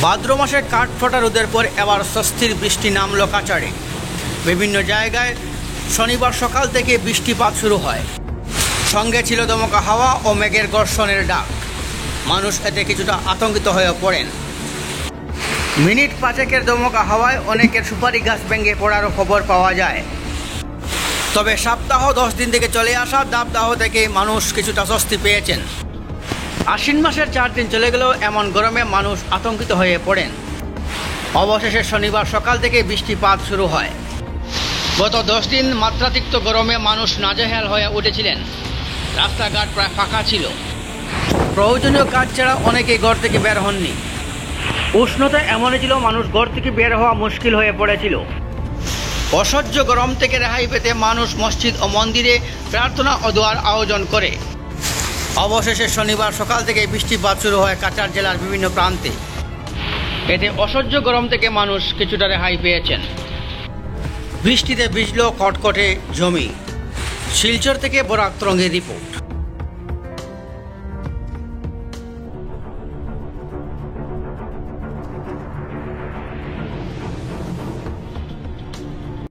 ভাদ্র মাসে কাঠফাটা রোদের পর এবার স্বস্তির বৃষ্টি নামল কাচারে। বিভিন্ন জায়গায় শনিবার সকাল থেকে বৃষ্টিপাত শুরু হয়, সঙ্গে ছিল দমকা হাওয়া ও মেঘের গর্ষণের ডাক। মানুষ এতে কিছুটা আতঙ্কিত হয়ে পড়েন। মিনিট পাঁচেকের দমকা হাওয়ায় অনেকের সুপারি গাছ ভেঙে পড়ারও খবর পাওয়া যায়। তবে সপ্তাহ 10 দিন থেকে চলে আসা দাবদাহ থেকে মানুষ কিছুটা স্বস্তি পেয়েছেন। আশ্বিন মাসের 4 দিন চলে গেলেও এমন গরমে মানুষ আতঙ্কিত হয়ে পড়েন। অবশেষে শনিবার সকাল থেকে বৃষ্টিপাত শুরু হয়। গত 10 দিন মাত্রাতিরিক্ত গরমে মানুষ নাজেহাল হয়ে উঠেছিলেন। রাস্তাঘাট প্রায় ফাঁকা ছিল। প্রয়োজনীয় কাজ ছাড়া অনেকেই ঘর থেকে বের হননি। উষ্ণতা এমনই ছিল, মানুষ ঘর থেকে বের হওয়া মুশকিল হয়ে পড়েছিল। অসহ্য গরম থেকে রেহাই পেতে মানুষ মসজিদ ও মন্দিরে প্রার্থনা ও দোয়ার আয়োজন করে। অবশেষে শনিবার সকাল থেকে বৃষ্টিপাত শুরু হয় কাছাড় জেলার বিভিন্ন প্রান্তে। এতে অসহ্য গরম থেকে মানুষ কিছুটা রেহাই পেয়েছেন। বৃষ্টিতে ভিজল কটকটে জমি। শিলচর থেকে বরাক তরঙ্গের রিপোর্ট।